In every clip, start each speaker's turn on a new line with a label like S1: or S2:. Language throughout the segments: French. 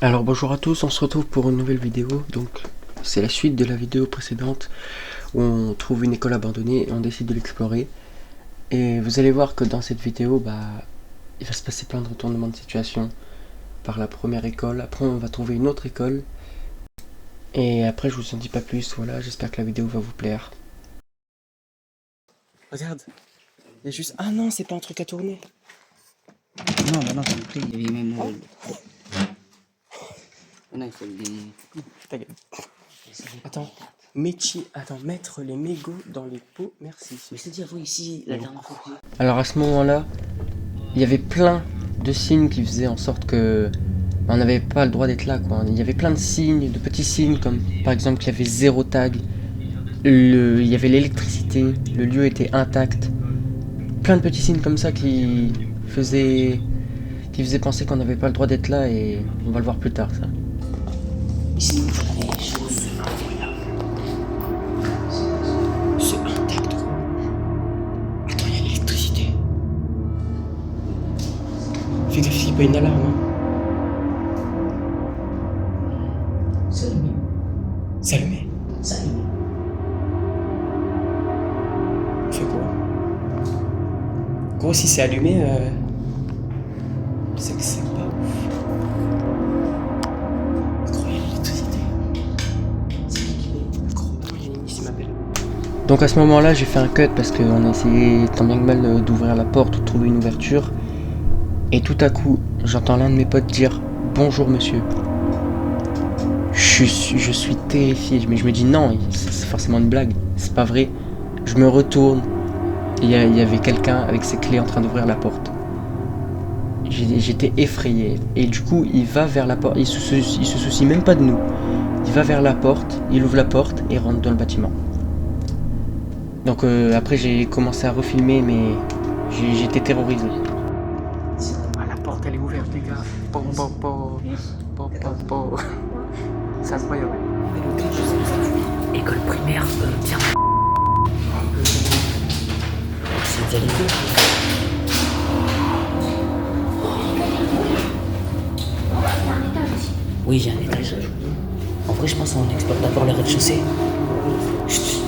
S1: Alors bonjour à tous, on se retrouve pour une nouvelle vidéo. Donc c'est la suite de la vidéo précédente où on trouve une école abandonnée et on décide de l'explorer. Et vous allez voir que dans cette vidéo, il va se passer plein de retournements de situation par la première école. Après on va trouver une autre école. Et après je vous en dis pas plus, voilà, j'espère que la vidéo va vous plaire. Regarde, il y a juste... Ah non, c'est pas un truc à tourner.
S2: Non, bah non, t'as compris, il y avait même. Non, il faut des.
S1: Ta gueule. Attends, mettre les mégots dans les pots, merci.
S2: Mais c'est dire, vous ici, la dernière fois.
S1: Alors à ce moment-là, il y avait plein de signes qui faisaient en sorte que on n'avait pas le droit d'être là, quoi. Il y avait plein de signes, de petits signes, comme par exemple qu'il y avait 0 tag, il y avait l'électricité, le lieu était intact. Plein de petits signes comme ça qui faisaient penser qu'on n'avait pas le droit d'être là, et on va le voir plus tard, ça.
S2: Ici, il y a des choses incroyables.
S1: C'est intact, quoi. Attends, il y a l'électricité. Fais gaffe, il n'y a pas une alarme, hein.
S2: C'est allumé.
S1: C'est allumé.
S2: C'est allumé.
S1: Fais quoi? Gros, si c'est allumé, c'est que c'est pas ouf. Gros, il y a l'électricité. C'est qui? Gros, il y a une qui m'appelle. Donc à ce moment-là, j'ai fait un cut parce qu'on a essayé tant bien que mal d'ouvrir la porte ou de trouver une ouverture. Et tout à coup, j'entends l'un de mes potes dire « Bonjour monsieur ». Je suis terrifié, mais je me dis non, c'est forcément une blague, c'est pas vrai. Je me retourne, et il y avait quelqu'un avec ses clés en train d'ouvrir la porte. J'étais effrayé, et du coup il va vers la porte, il se soucie même pas de nous. Il va vers la porte, il ouvre la porte et rentre dans le bâtiment. Donc après j'ai commencé à refilmer, mais j'étais terrorisé. Ah, la porte elle est ouverte les gars. C'est incroyable.
S2: École primaire, bien. C'est déjà l'été. Oui, j'ai un étage. En vrai, je pense qu'on exploite d'abord le rez-de-chaussée. Chut.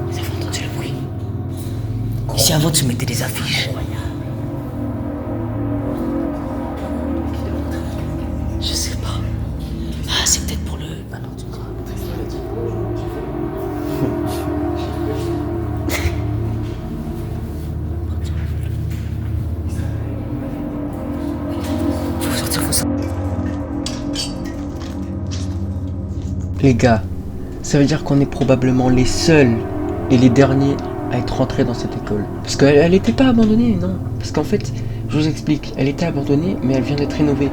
S2: Vous avez entendu le bruit? Ici, avant, tu mettais des affiches. Je sais pas. Ah, c'est peut-être pour le. Bah non, tu crois. Faut sortir, faut sortir.
S1: Les gars, ça veut dire qu'on est probablement les seuls et les derniers à être rentrés dans cette école. Parce qu'elle n'était pas abandonnée, non. Parce qu'en fait, je vous explique, elle était abandonnée, mais elle vient d'être rénovée.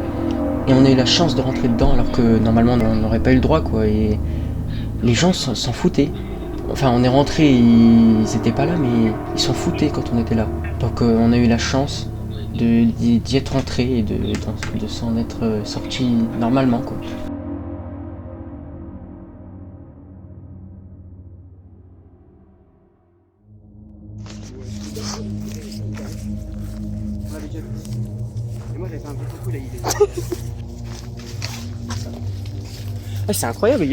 S1: Et on a eu la chance de rentrer dedans alors que normalement on n'aurait pas eu le droit, quoi. Et les gens s'en foutaient. Enfin, on est rentrés, ils étaient pas là, mais ils s'en foutaient quand on était là. Donc on a eu la chance d'y être rentrés et de s'en être sortis normalement, quoi. On l'avait déjà vu. Et moi j'avais fait un petit coup, là il est. Ah, c'est incroyable,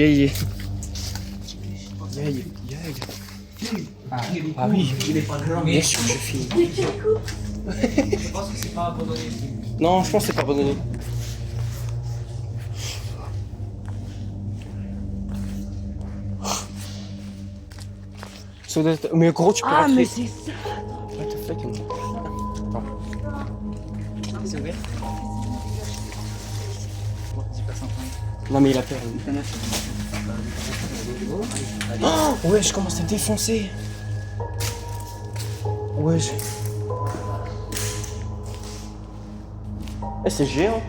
S1: Ah oui, il est pas grand. Bien sûr, je filme. Je pense que c'est pas abandonné. Non, je pense que c'est pas abandonné. Mais gros, tu peux rentrer.
S2: Mais c'est ça.
S1: What the fuck?
S2: C'est ouvert.
S1: Non mais il a peur. Oh ouais, je commence à me défoncer. Ouais, c'est géant.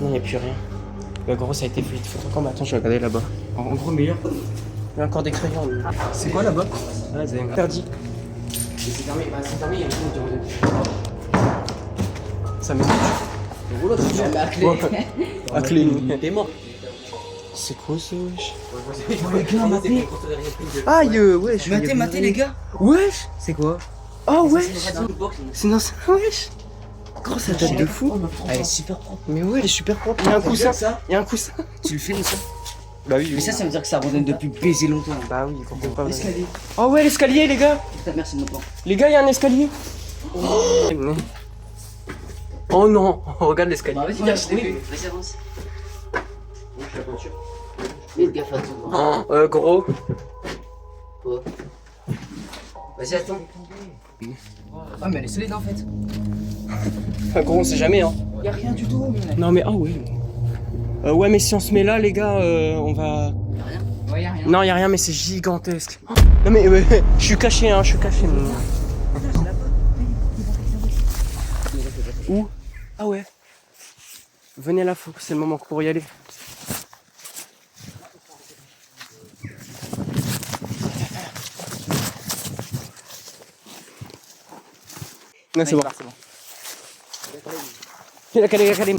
S1: Non, il n'y a plus rien. Le gros, ça a été fait. Encore, mais attends, je vais regarder là-bas. En gros, meilleur. Il y a encore des crayons. C'est quoi là-bas? Ah, c'est interdit.
S2: c'est fermé, bah c'est fermé, il y a une chambre de
S1: Ça m'énerve.
S2: Le rouleau, tu jamais à clé.
S1: À clé.
S2: T'es mort.
S1: C'est quoi ça, wesh?
S2: Les gars, maté.
S1: Aïe, wesh.
S2: Maté, les gars.
S1: Wesh.
S2: C'est quoi?
S1: Oh, wesh.
S2: C'est
S1: C'est une ancienne, wesh. Gros, ça date de fou.
S2: Elle est super propre.
S1: Mais ouais, elle est super propre. Il y a un coussin. Il y a un coussin.
S2: Tu le filmes ça?
S1: Bah oui,
S2: Mais ça veut dire que ça abandonne depuis baiser longtemps.
S1: Bah oui, pourquoi pas.
S2: L'escalier.
S1: Oh ouais, l'escalier, les gars.
S2: Putain, merci de mon plan.
S1: Les gars, il y a un escalier. Oh non, regarde l'escalier.
S2: Bah vas-y, viens, vas-y, avance. Bon, je fais la voiture. Fais gaffe à tout.
S1: Gros.
S2: Quoi? Vas-y, attends. Ah, mais elle est solide en fait.
S1: Enfin, gros, on sait jamais, hein.
S2: Y'a rien du tout.
S1: Non, mais ah ouais. Ouais, mais si on se met là, les gars, on va.
S2: Y'a rien? Ouais, y'a rien.
S1: Non, y a rien, mais c'est gigantesque. Non, mais je suis caché, hein, je suis caché. Où? Ah ouais. Venez là, c'est le moment pour y aller. Non, c'est bon. Il a calé, il a calé.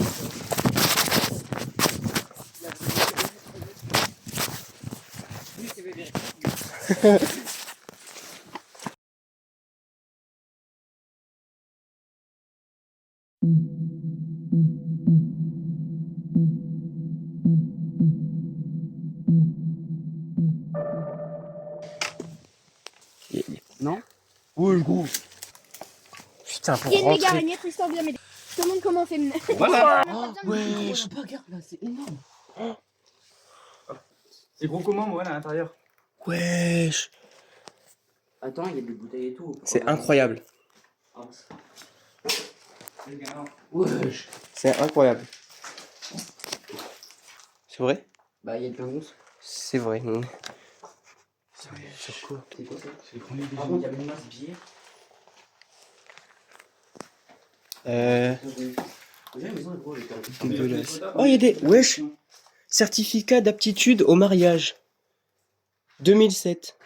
S2: Non?
S1: Oui, gros. Putain, pour
S3: Il y a une méga
S1: rentrer.
S3: araignée, Tristan vient m'aider. Je te montre comment on fait.
S2: Voilà.
S1: Ouais.
S2: Pas, regarde là, c'est énorme.
S4: C'est gros comment, moi, à l'intérieur?
S1: Wesh.
S2: Attends, il y a des bouteilles et tout.
S1: C'est incroyable.
S2: Avance.
S1: Wesh. C'est incroyable. C'est vrai?
S2: Bah, il y a le pingouins.
S1: C'est vrai. Sur quoi?
S2: C'est quoi ça?
S4: C'est le premier
S2: Par contre, il y avait une masse bière.
S1: Dégueulasse. Oh, il y a des. Wesh. Certificat d'aptitude au mariage. 2007.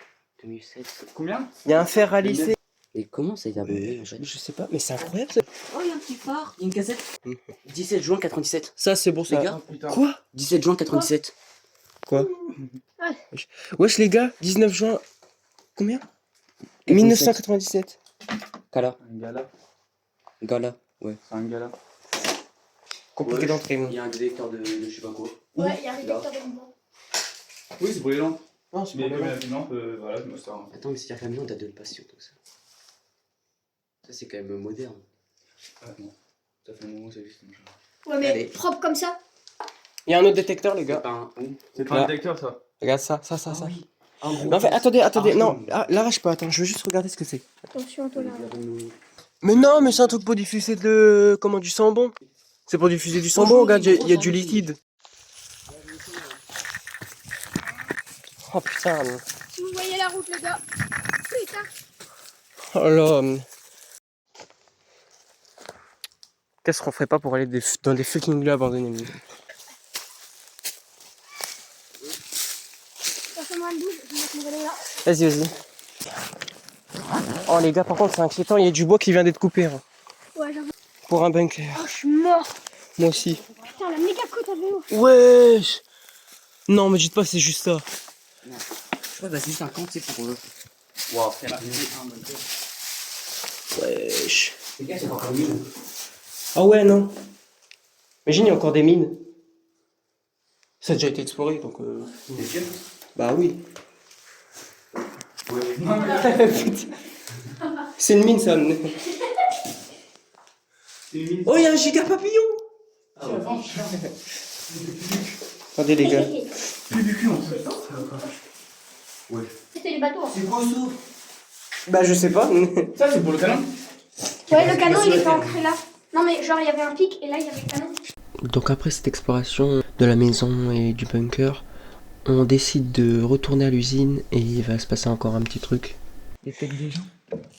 S2: 2007.
S4: Combien?
S1: Il y a un fer à lisser.
S2: Et comment ça a été abandonné en fait?
S1: Je sais pas, mais c'est incroyable ça.
S2: Oh, il y a un petit phare. Il y a une cassette. 17 juin 97.
S1: Ça, c'est bon ça.
S2: Les gars,
S4: Putain.
S1: Quoi?
S2: 17 juin 97.
S1: Quoi?
S3: Ouais.
S1: Wesh, les gars, 19 juin. Combien?
S2: 97.
S1: 1997.
S2: Gala.
S4: Un gala.
S2: Gala. Ouais.
S4: C'est un gala.
S1: Compliqué d'entrée, moi.
S2: Il y a un détecteur de je sais pas quoi.
S3: Ouais, il y a un détecteur de mouvement.
S4: Oui, c'est pour les lampes.
S1: Non, c'est
S4: Mais
S1: pas
S4: comme
S1: mal.
S4: la lampe, voilà, je me sers.
S2: Attends, mais c'est-à-dire que la maison date de passion tout ça. Ça, c'est quand même moderne.
S4: Ah non. Ça fait un moment que ça existe. machin.
S3: Ouais, mais
S2: Allez.
S3: propre comme ça.
S1: Il y a un autre détecteur, les
S2: C'est
S1: gars.
S2: pas un. Où?
S4: C'est pas
S1: Là.
S4: un détecteur, ça.
S1: Regarde ça.
S2: Ah oui. Un gros.
S1: Non, en fait, attendez.
S2: Ah,
S1: Non,
S2: oui.
S1: ah, l'arrache pas. Attends, je veux juste regarder ce que c'est.
S3: Attention, toi là.
S1: Mais non, mais c'est un truc pour diffuser de. Comment, du sambon. C'est pour diffuser du sambon, regarde, il y a du liquide. Oh putain.
S3: Si vous voyez la route, les gars. Putain.
S1: Oh là. Qu'est-ce qu'on ferait pas pour aller dans des fucking lieux abandonnés?
S3: Passez-moi une douche, je vais mettre mon vélo là.
S1: Vas-y. Oh les gars, par contre, c'est inquiétant, il y a du bois qui vient d'être coupé. Hein,
S3: Ouais, j'avoue.
S1: pour un bunker.
S3: Oh, je suis mort.
S1: Moi aussi.
S3: Putain, la méga côte à vélo.
S1: Wesh. Non, me dites pas, c'est juste ça.
S2: Je crois que c'est juste un camp, tu sais, pour eux.
S4: Waouh, frère.
S1: Wesh.
S2: Les gars, c'est encore mieux.
S1: Ah ouais, non. Imagine, il y a encore des mines. Ça a déjà été exploré, donc...
S2: T'es sûr?
S1: Bah oui.
S4: Ouais.
S1: C'est une mine, ça. Oh, il y a un giga papillon.
S4: Ah ouais.
S1: Attendez, les gars.
S4: Plus du cul en fait.
S3: C'était les bateaux.
S2: C'est quoi ça?
S1: Bah, je sais pas.
S4: Ça, c'est pour le canon?
S3: Ouais, le canon, il était ancré là. Non, mais genre, il y avait un pic et là, il y avait le canon.
S1: Donc après cette exploration de la maison et du bunker, on décide de retourner à l'usine et il va se passer encore un petit truc.
S2: Les têtes des gens?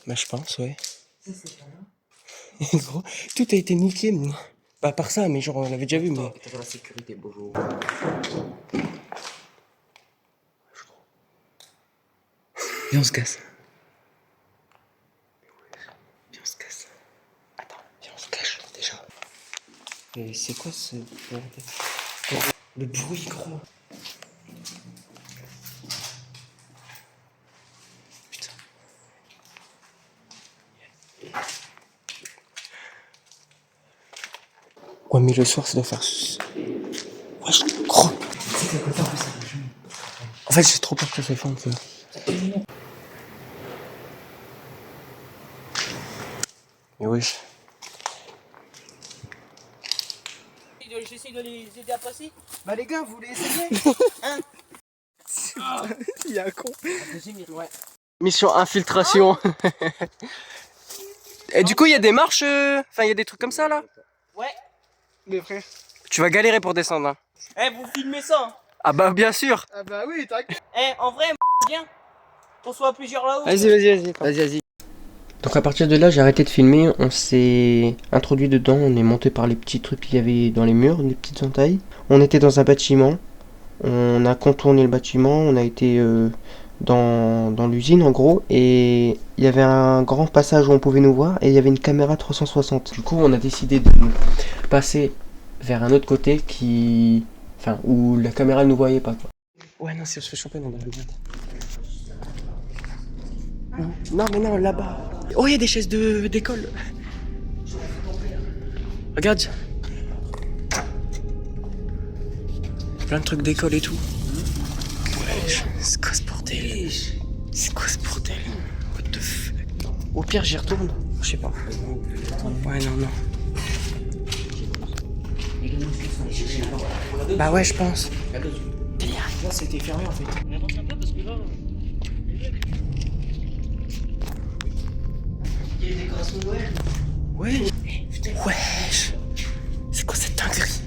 S1: Bah je pense, ouais.
S2: Ça, c'est pas là.
S1: Gros, tout a été niqué, mais... Pas par ça, mais genre on l'avait déjà vu, mais...
S2: Attends, la sécurité, bonjour. Et on se casse.
S1: Et c'est quoi ce bordel? Le bruit, gros. Putain. Ouais, mais le soir, ça doit faire. Wesh, gros. En fait, j'ai trop peur que ça s'effondre. Mais wesh.
S2: J'essaie de les aider à passer.
S5: Bah les gars, vous voulez essayer? Hein? Il y a un con.
S2: Ouais.
S1: Mission infiltration. Et du coup, il y a des marches. Enfin, il y a des trucs comme ça là.
S2: Ouais.
S5: Mais frère.
S1: Tu vas galérer pour descendre. Hein.
S2: Eh, vous filmez ça hein.
S1: Ah bah, bien sûr.
S5: Ah bah oui, t'inquiète.
S2: Eh, en vrai, viens. Qu'on soit plusieurs là-haut.
S1: Vas-y. Donc à partir de là, j'ai arrêté de filmer, on s'est introduit dedans, on est monté par les petits trucs qu'il y avait dans les murs, les petites entailles. On était dans un bâtiment, on a contourné le bâtiment, on a été dans l'usine en gros, et il y avait un grand passage où on pouvait nous voir, et il y avait une caméra 360. Du coup, on a décidé de passer vers un autre côté où la caméra ne nous voyait pas, quoi. Ouais, non, si on se fait choper, on doit regarder. Non, mais non, là-bas. Oh, il y a des chaises d'école. Regarde. Plein de trucs d'école et tout. Ouais, c'est quoi ce bordel? C'est quoi ce bordel? What the fuck? Au pire, j'y retourne. Je sais pas. Ouais, non. Bah ouais, je pense.
S5: Là, c'était fermé en fait.
S2: Il y a des décorations de Noël.
S1: Ouais. Wesh. C'est quoi cette dinguerie?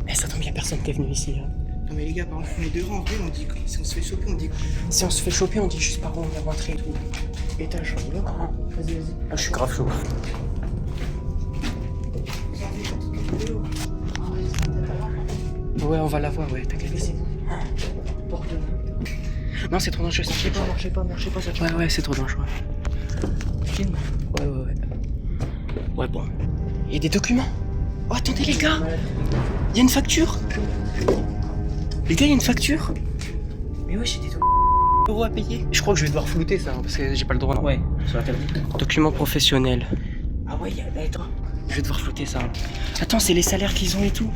S1: Eh, ça tombe, y'a personne qui est venu ici. Hein.
S5: Non mais les gars, par contre, on est dehors en vrai, on dit quoi? Si on se fait choper, on dit quoi?
S1: Si on se fait choper, on dit juste par où on va rentrer et tout. Étage.
S5: Vas-y.
S1: Ah, je suis grave chaud. Ouais, on va la voir, ouais, t'inquiète. Non, c'est trop dangereux, ça.
S5: Marchez pas, ça.
S1: Ouais, c'est trop dangereux.
S5: Filme.
S1: Ouais. Ouais, bon. Il y a des documents. Oh, attendez, les gars. Il y a une facture. Les gars, il y a une facture.
S2: Mais ouais, j'ai des
S1: Euros à payer. Je crois que je vais devoir flouter ça, hein, parce que j'ai pas le droit. Non.
S2: Ouais, sur la table.
S1: Documents professionnels.
S2: Ah ouais, attends.
S1: Je vais devoir flouter ça. Hein. Attends, c'est les salaires qu'ils ont et tout.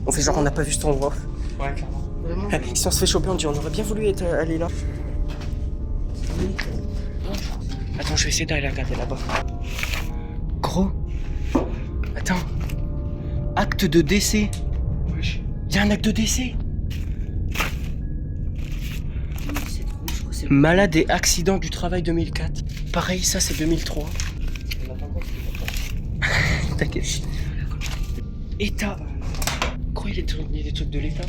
S1: On fait genre on n'a pas vu cet endroit.
S5: Ouais, clairement. Vraiment.
S1: Si on se fait choper, on dit on aurait bien voulu aller là. Attends, je vais essayer d'aller regarder là-bas. Gros. Attends. Acte de décès.
S5: Wesh.
S1: Il y a un acte de décès.
S2: C'est trop, je crois que c'est
S1: Malade et accident du travail 2004. Pareil, ça c'est 2003. T'inquiète. État. Quoi, il y a des trucs de l'État?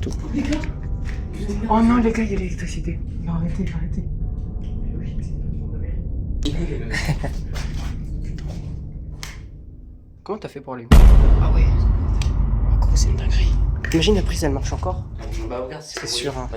S1: Tout. Oh non, les gars, il y a l'électricité.
S5: Non, arrêtez.
S1: Comment t'as fait pour aller? Ah ouais. Oh, gros, c'est une dinguerie. Imagine la prise, elle marche encore.
S2: Bah regarde,
S1: C'est sûr, hein.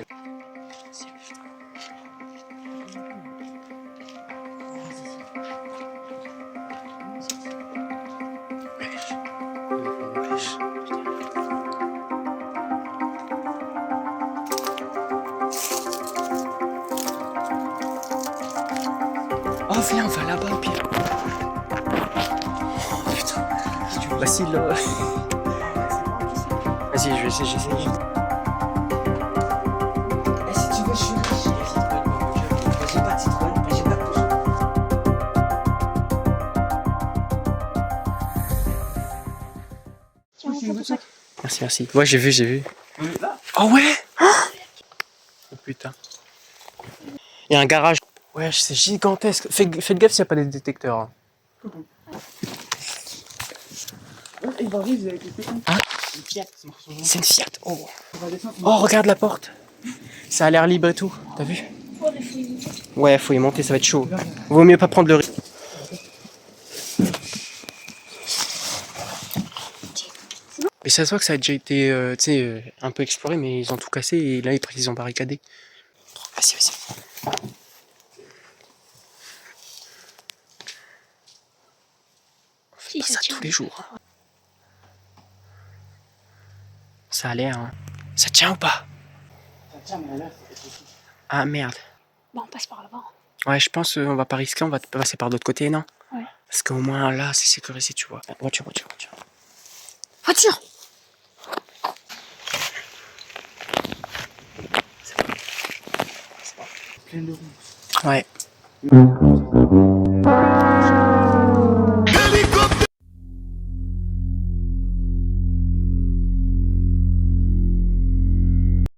S1: Oh, viens, on va là-bas au pire. Oh putain. Vas-y, là. Vas-y, je vais essayer, j'essaie.
S5: Eh, si tu veux, je suis là.
S2: j'ai pas de Citroën, j'ai pas de pouce.
S3: Tiens, on prend ton sac.
S1: Merci. Ouais, j'ai vu. Oh ouais. Oh putain. Il y a un garage. Ouais, c'est gigantesque. Faites gaffe s'il n'y a pas des détecteurs. Hein.
S5: Il va arriver avec les pétons.
S1: Ah.
S5: Une Fiat.
S1: C'est une Fiat. Oh.
S5: On va descendre.
S1: Oh, regarde la porte. Ça a l'air libre et tout. T'as vu?
S3: Oh, des fouilles.
S1: Ouais, faut y monter, ça va être chaud. Vaut mieux pas prendre le risque. Mais ça se voit que ça a déjà été un peu exploré, mais ils ont tout cassé et là ils ont barricadé. Vas-y.
S5: Si,
S1: Pas ça tous les jours. Ça a l'air, hein. Ça tient ou pas?
S4: Ça tient, mais là, c'est possible.
S1: Ah merde.
S5: Bon, on passe par là-bas.
S1: Ouais, je pense on va pas risquer, on va passer par l'autre côté, non?
S5: Ouais.
S1: Parce qu'au moins là, c'est sécurisé, tu vois. Voiture.
S5: Voiture!
S4: Plein de roues.
S1: Ouais.